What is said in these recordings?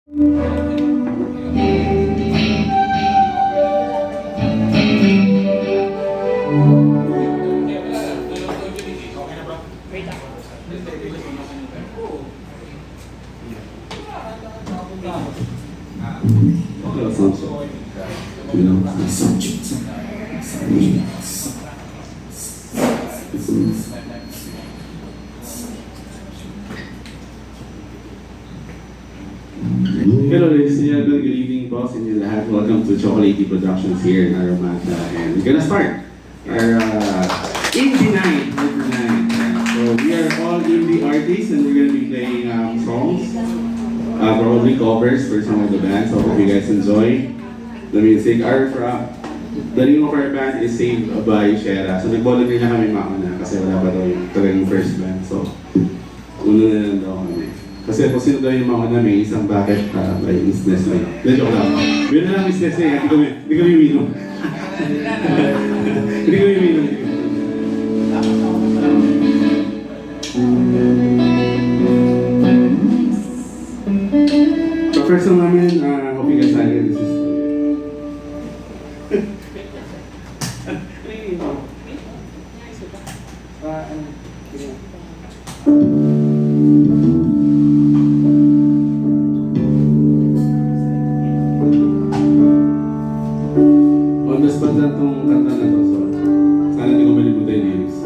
Hello ladies and gentlemen, good evening po sa inyo lahat. Welcome to Chocolatey Productions here in Aromata. And we're gonna start our indie night for tonight. So we are all indie artists and we're gonna be playing songs, probably covers for some of the bands. So hope you guys enjoy the music. The name of our band is Saved by Shera. So nag-volunteer na kami mauna kasi wala pa daw yung talagang first band. So uno na lang daw kami. Kasi kung sino daw yung mauna may isang bucket by business na yun. Joke lang. Meron na lang business na yun. Hindi kami minum. Hindi kami minum. So first song namin, hope you guys like it. This is on the spot na itong kanta na to, so sana hindi ko malimutan yung lyrics.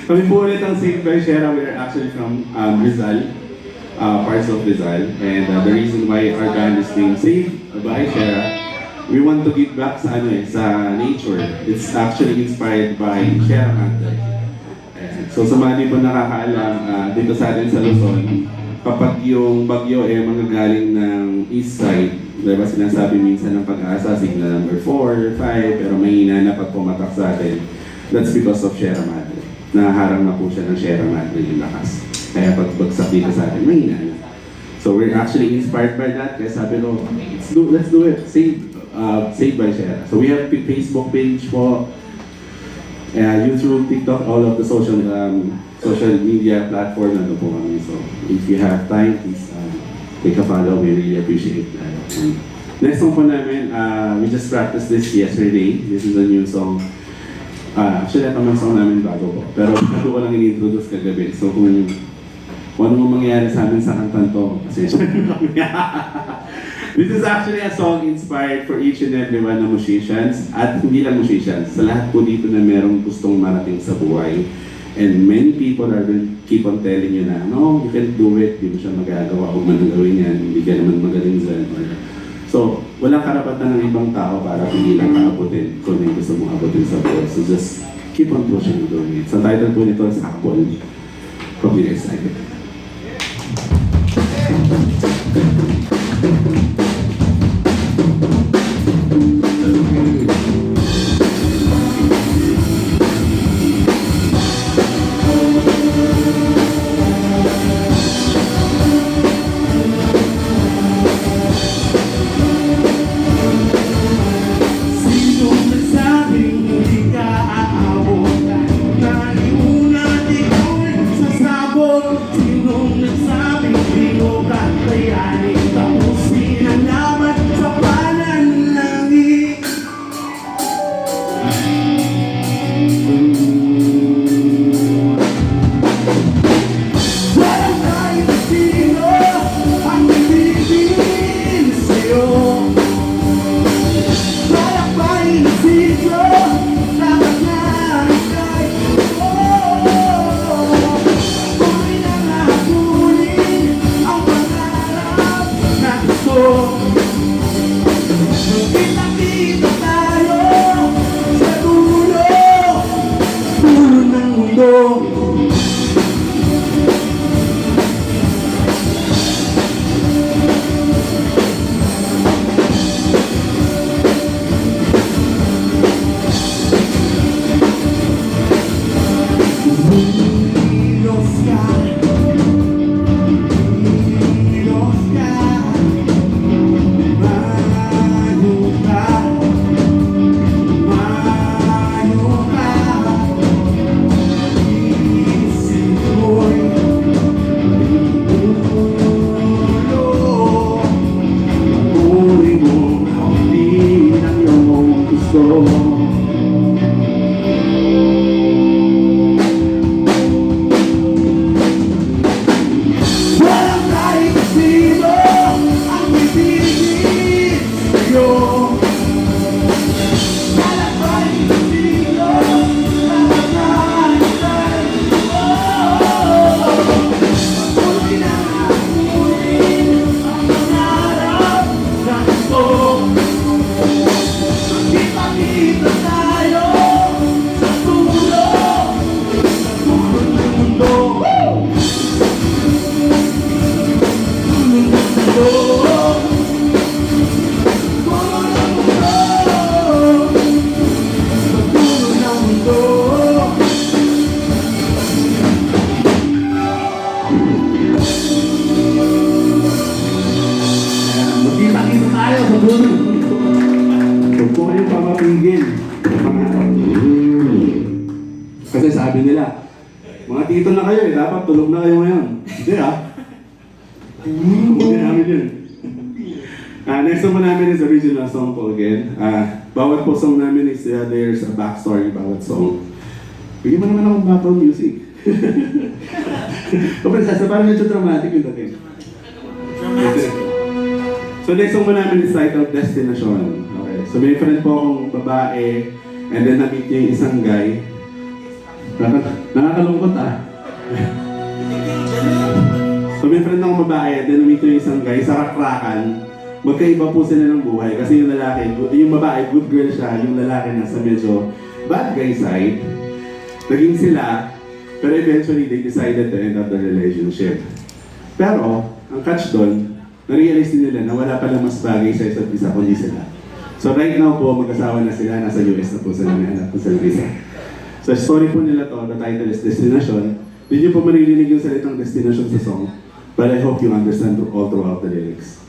Kami po ulit ang Saved by Shera. We are actually from Rizal, parts of Rizal. And the reason why our band is named Saved by Shera, we want to give back sa, sa nature. It's actually inspired by Shera Mantle. So sa mga di po nakakaalam, dito sa atin sa Luzon, kapag yung bagyo ay manggagaling ng east side, diba sinasabi minsan ng Pag-asa, signal number 4, 5, pero mahina na pag pumatak sa atin. That's because of Sierra Madre. Naharang na po siya ng Sierra Madre yung lakas. Kaya pag bagsak dito sa atin, mahina na. So we're actually inspired by that. Kaya sabi ko, let's do it. Saved by Sierra. So we have a Facebook page po, YouTube, TikTok, all of the social media platform na po kami. So if you have time, please take a follow. We really appreciate that. And next song po namin, we just practiced this yesterday. This is a new song. Actually, ito man song namin bago po. Pero ito ko lang in-introduce kagabi. So kung ano mo mangyayari sa amin sa kantan to, kasi this is actually a song inspired for each and every one of musicians. At hindi lang musicians, sa lahat po dito na merong gustong marating sa buhay. And many people will keep on telling you na, no, you can't do it, di mo siya magagawa, huwag man gawin yan, hindi ka naman magaling dyan. So, walang karapatan ng ibang tao para hindi lang kaabutin kung may gusto mong abutin sa buhay. So just keep on pushing and doing it. So title po nito is Hakbol. Hope you're excited. Kasi sabi nila, mga tito na kayo dapat tulog na kayo ngayon. Hindi Hindi namin yun. Next song namin is original song po again. Bawat po song namin is there's a backstory bawat song. Bigyan mo naman akong background music. Kapag parang medyo dramatic yung dating. So next song namin is titled Destination. Okay. So may friend po akong babae and then nakita yung isang guy. Nakakalungkot ah. So may friend akong babae, then namit yung isang guy sa rakrakan. Magkaiba po sila ng buhay kasi yung lalaki, yung babae, good girl siya, yung lalaki nasa medyo bad guy side. Naging sila, pero eventually they decided to end up the relationship. Pero, ang catch doon, na-realize din nila na wala palang mas bagay sa isa't isa kundi sila. So right now po, mag-asawa na sila, nasa US na po sila, may anak po sa Lisa. So story po nila to, the title is Destination. Hindi nyo po maririnig yung salitang destination sa song, but I hope you understand all throughout the lyrics.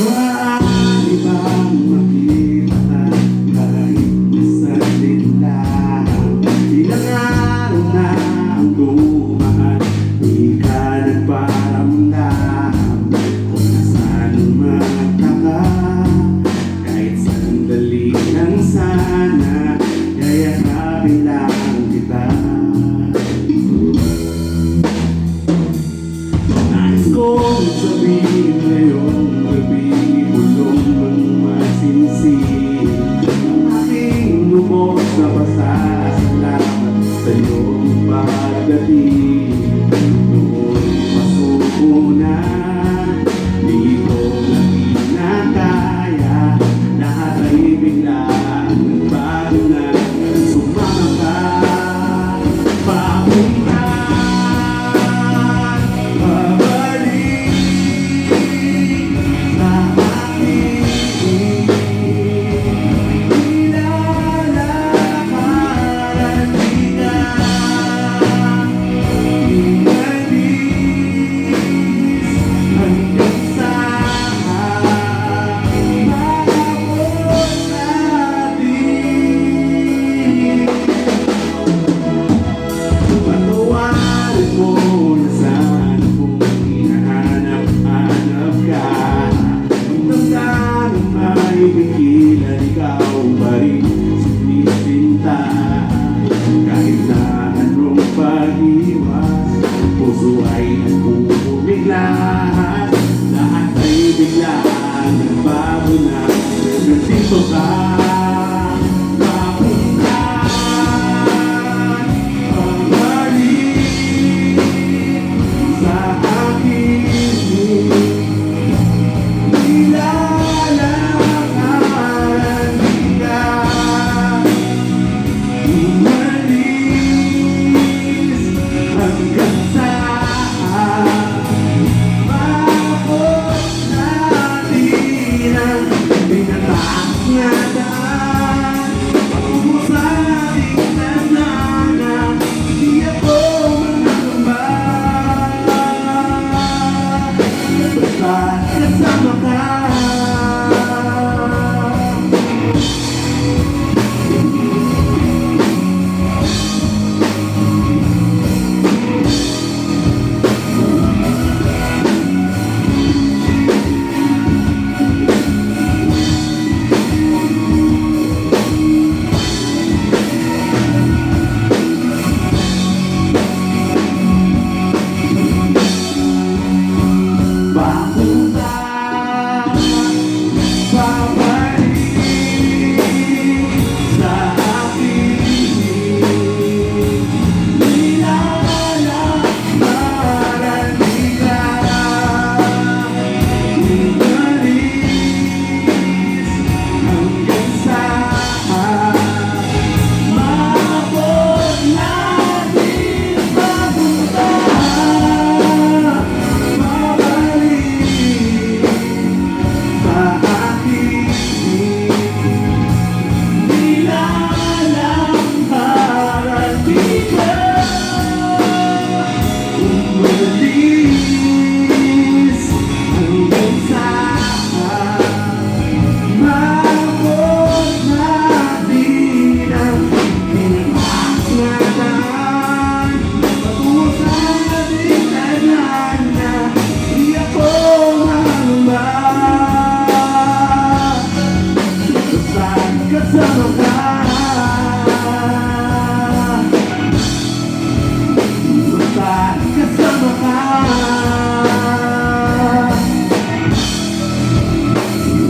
Maaari bang makita kahit isaglit lang? Ilang araw na ang dumaan, di ka nagparamdam. Kung nasaan magtaka, kahit sandali lang sana, yayakapin lang kita. Nais kong sabihin ngayong gabi, bulong ng masinsin, ang aking lubos na pasasalamat sa iyong pagdating. Noon pasuko na, di ko na kinakaya, lahat ay biglang nagbago na. Sumama ka, papunta, kahit na anong pag-iwas, puso ay nagpupumiglas. Lahat ay biglaan nagbago na. Nandito ka, papunta, pabalik sa akin. Nilalakaran ka, umalis hanggang saan.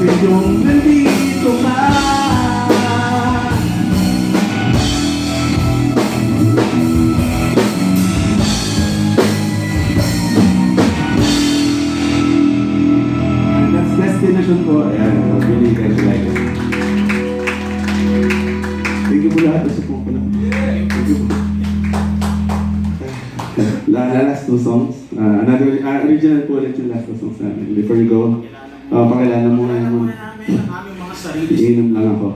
Ngayong nandito ka. That's destination po. Ayan, really guys like it. Thank you po lahat. Gusto po na. Thank you po. Last two songs. Original po ulit yung last two songs namin. Before you go, pakilala mo nga naman. namin ang aming mga sarili. Iinom lang ako.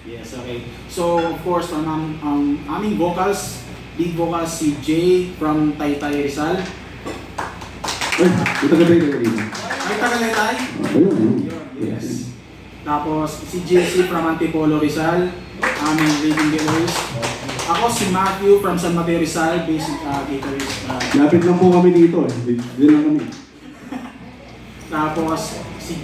Yes, okay. So, of course, aming vocals, lead vocals si Jay from Taytay Rizal. Ay, ito ka tayo dito. Ay, Tagalaytay? Ayun, ayun. Yes. Tapos, si JC from Antipolo Rizal, aming leading guitarist. Ako si Matthew from San Mateo Rizal, basic guitarist. Lapit lang po kami dito. Dito lang kami. Tapos, si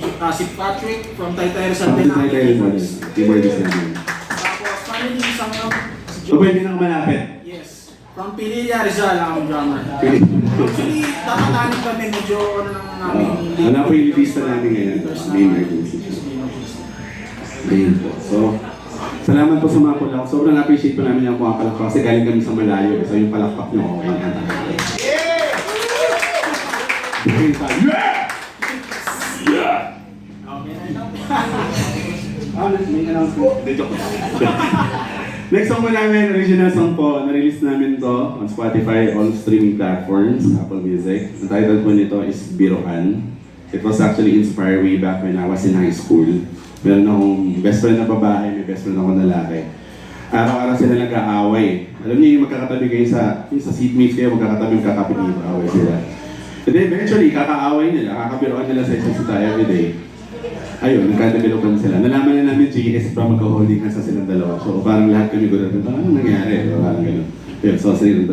Patrick from Taytay Rizal Tapos din, tayo aming tayo guitarist. Keyboard is namin. Tapos, finally, isang si So, pwede nang malapit. Yes. From Pililla Rizal, ang drummer. Pwede. Actually, tatatanin kami medyo ano lang namin. Ano po yung lista namin ngayon? Main emergency. Ayun po. So, salamat po sa mga pulak. Sobrang appreciate po namin yung mga palakpak kasi galing kami sa malayo. So, yung palakpak nyo, okay na. Yeah! Yeah! May announcement. Hindi, joke. Next song po namin, original song po, na-release namin to on Spotify, all streaming platforms, Apple Music. Ang title po nito is Biroan. It was actually inspired way back when I was in high school. Meron akong best friend na babae, may best friend ako na lalaki. Araw-araw sila nag-aaway. Alam niyo yung magkakatabi kayo yung sa seatmates kayo, magkakapit niyo, aaway sila. And then eventually, kakaaway nila, kakabiroan nila sa isa't isa everyday. Ayun, nagkadabilokan sila. Nalaman na namin GS pa magka-holding hands sa silang dalawa. So parang lahat kami gulat na, ano nangyari? Parang gano'n. Yun, so silang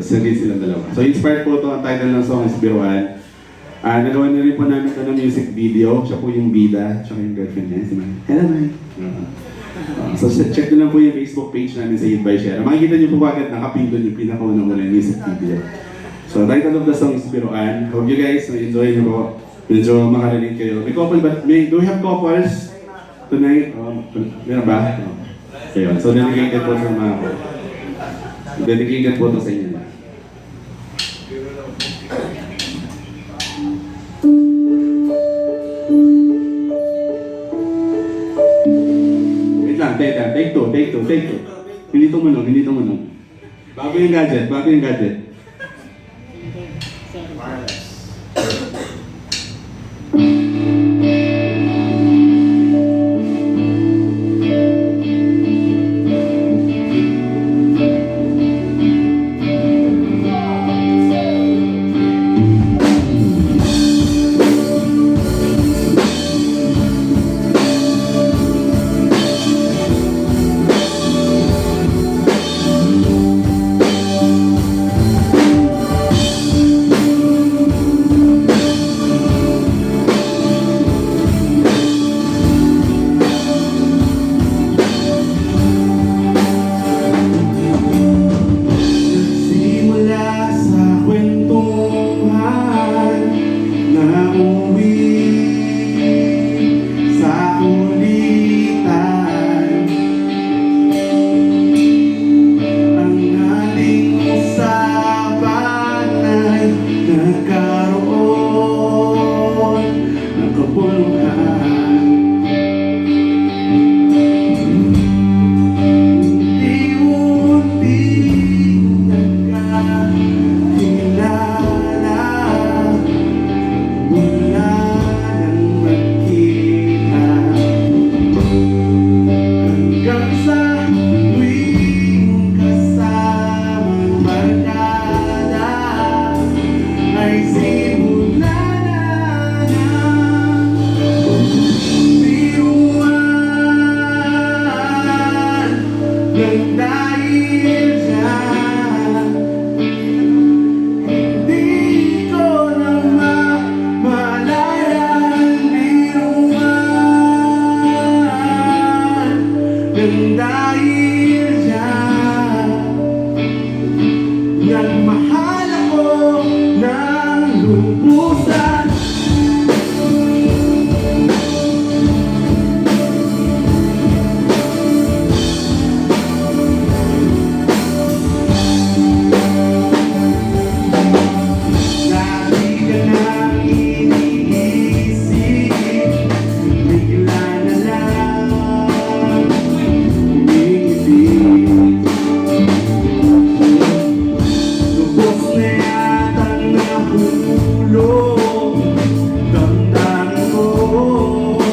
dalawa. So inspired po ito, ang title ng song is Biruan. Nagawa na rin po namin ito ng music video. Siya po yung bida, siya yung girlfriend niya. Si Man. Hello, man. So check nyo lang po yung Facebook page namin sa Hit by Share. Makikita nyo po agad nakapin doon yung pinakaunang wala yung music video. So title of the song is Biruan. Hope you guys enjoy nyo po. Medyo makarelate kayo. May couple ba? Do we have couples tonight? Meron ba? Ayun. So dedicated po sa mga po. Dedicated po to sa inyo. Wait lang, take two. Hindi tumunog. Bago yung gadget. lumusan. Lagi ka nang iniisip, bigla na lang umingiti. Lubos na yatang nahulog, damdamin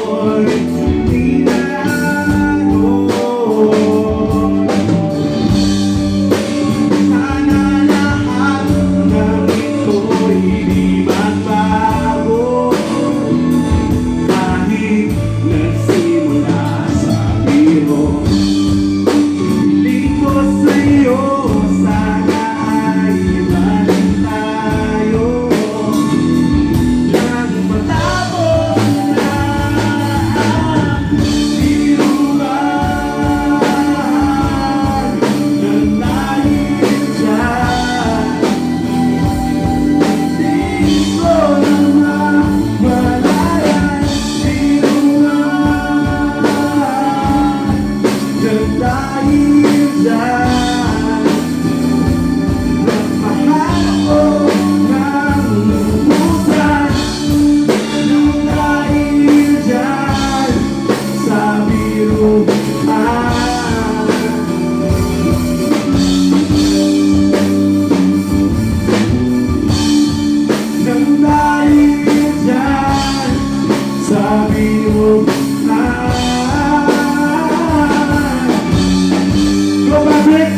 ko'y inaanod. Sana lahat ng ito'y di magbago, kahit nagsimula sa biro. Piling ko sa'yo, sana ay ibalik tayo nang matapos na ang biruan ng dahil dyan. Di ko na mamalayan, biruan ng dahil dyan. Nagmahal ako ng lumusan ng dahil dyan sa biruan. Nang dahil dyan sa biruan. Go Patrick!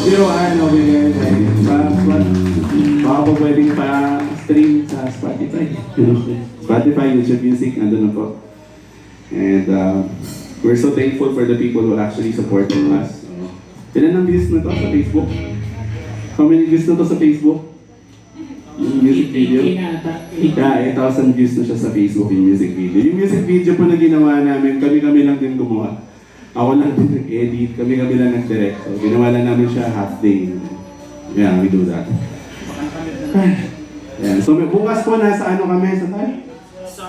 Biruan, okay guys. Baka po pwedeng pa-stream sa Spotify. Spotify, YouTube Music, nandun na po. And we're so thankful for the people who actually supported us. Ilan ang views na to sa Facebook? How many views na to sa Facebook? Yung music video? Yeah, 8,000 views na siya sa Facebook yung music video. Yung music video po na ginawa namin, kami-kami lang din gumawa. Ako lang din nag-edit, kami-kami lang nag-direct. So, ginawa lang namin siya half day. Yeah, we do that. Yeah. So, bukas po nasa ano kami sa tayo? Sa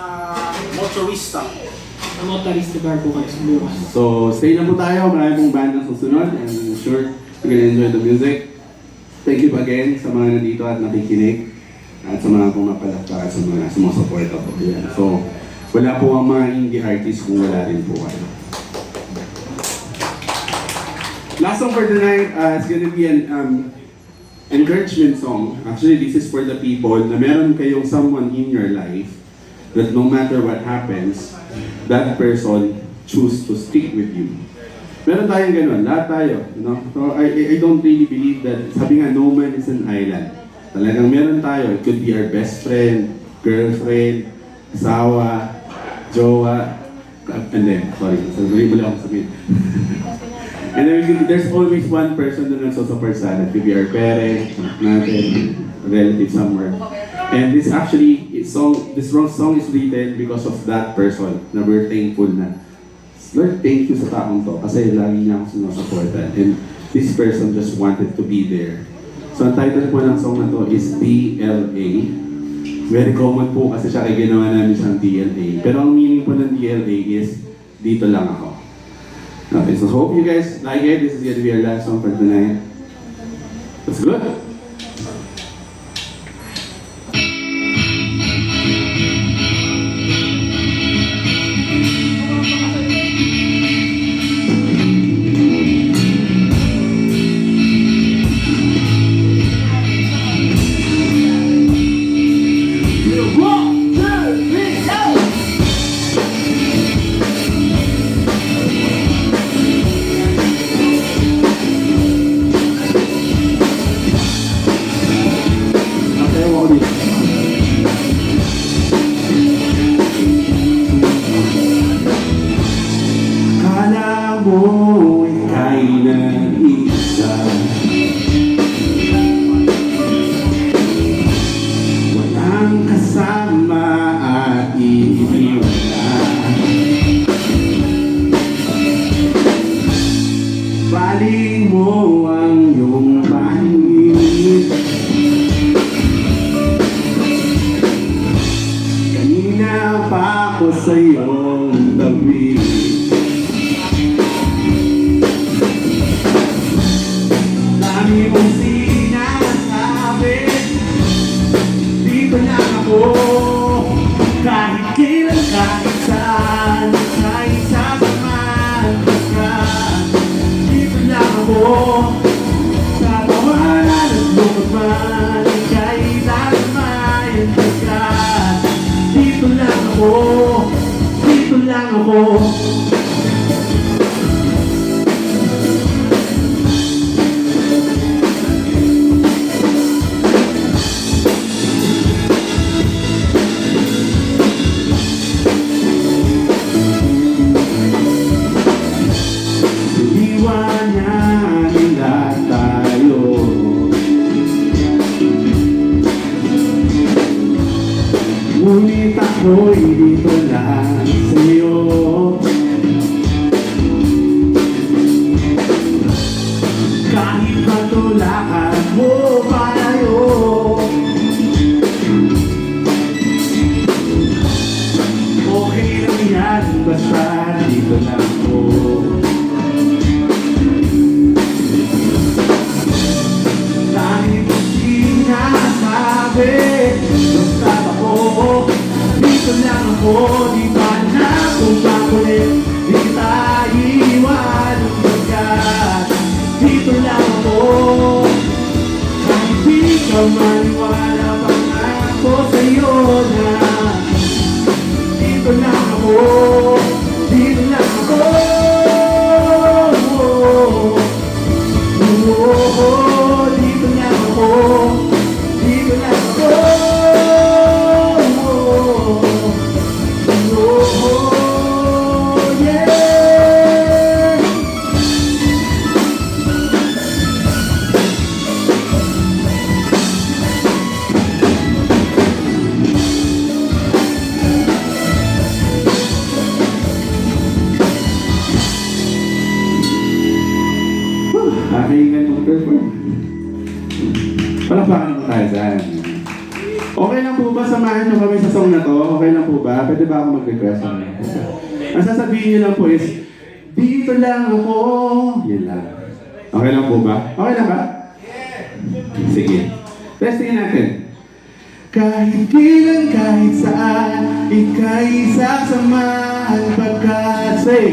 Motorista. Sa Motorista Bar po kayo sa bukas. So, stay na po tayo. Marami pong band na susunod. And I'm sure you're gonna enjoy the music. Thank you again sa mga nandito at nakikinig. At sa mga pumapalakpak at sa mga sumusuporta po. Yeah. So, wala po ang mga indie artists kung wala rin po kayo. Last song for tonight, it's gonna be an encouragement song. Actually, this is for the people na meron kayong someone in your life that no matter what happens, that person choose to stick with you. Meron tayong ganun, lahat tayo. No? So I don't really believe that, sabi nga, no man is an island. Talagang meron tayo. It could be our best friend, girlfriend, asawa, jowa, and then, sorry, sabihin mo lang ako sabihin. And then there's always one person na nagsusupport sa atin. It could be our parent, anak natin, relative somewhere. And this actually, this song is written because of that person na we're thankful na. Lord, thank you sa taong to kasi lagi niya ako sinusuportan. And this person just wanted to be there. So ang title po ng song na to is DLA. Very common po kasi siya kaya ginawa namin siyang DLA. Pero ang meaning po ng DLA is dito lang ako. Okay, so hope you guys like it. This is gonna be our last song for tonight. That's good. Kala mo ika'y nag-isa, walang kasama at iniwala. Baling mo ang iyong pangingin, kanina pa ako sa iyong tabi. Dami mong sinasabi, dito lang ako. Kahit kailan, kahit saan, kahit sasamahan ka. Dito lang ako. Sa tawanan at lungkot man, ika'y sasamahan ka. Dito lang ako. Dito lang ako. Iwanan lahat tayo. Ngunit ako'y dito lang sa'yo. Kahit matulakan mo palayo, okay lang yan, basta dito lang ako. Dahil mo sinasabi, basta ako, dito lang ako. Di ba na kung bakulit, di kita iwan agad. Dito lang ako. Kahit di ka maniwala, pangako sa'yo na dito lang ako. Dito lang ako. Dito lang ako. Dito lang ako. Yeah. Nakahingan mo perform. Palakpakan mo tayo dyan. Okay lang po ba samahan nyo kami sa song na to? Okay lang po ba? Pwede ba ako mag-request? Ang sasabihin nyo lang po is, dito lang ako. Yan lang. Okay lang po ba? Okay lang ba? Sige. Testingin natin. Kahit kailan, kahit saan, ika'y sasamahan pagkat say,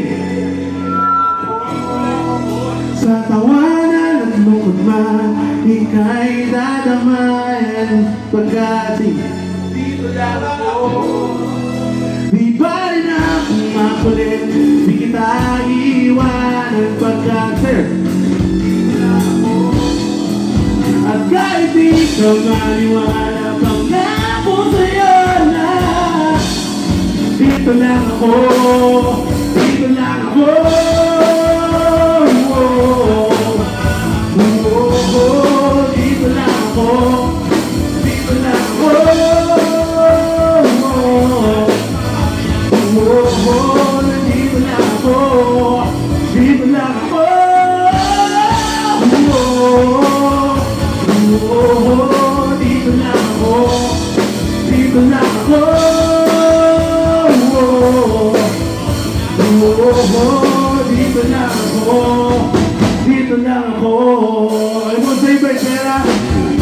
sa tawanan at lungkot man, ika'y dadamayan pagkat dito lang ako. Di ba rin akong makulit, di kita iwanan pagkat sir, at kahit di ka maniwala, pangako sa'yo na dito lang ako, dito lang ako. Dito lang ako, dito lang ako. Nandito lang ako, dito lang ako. Dito lang ako, dito lang ako. Dito lang ako, dito lang ako. Ay mo sa iba, Sera.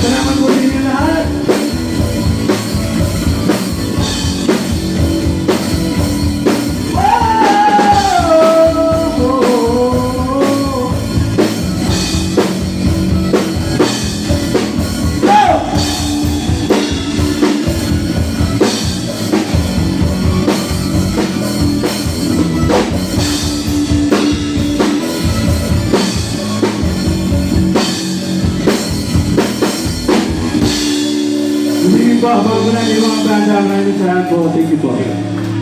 Salamat po din yung lahat. Hindi po, bago na yung mga banda, maraming salamat po. Thank you po.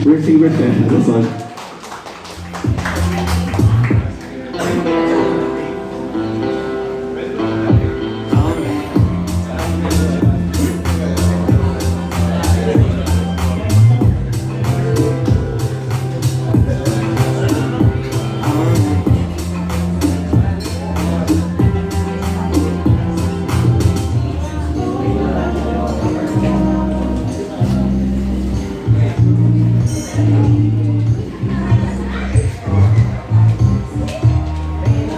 We're singers, Luzon.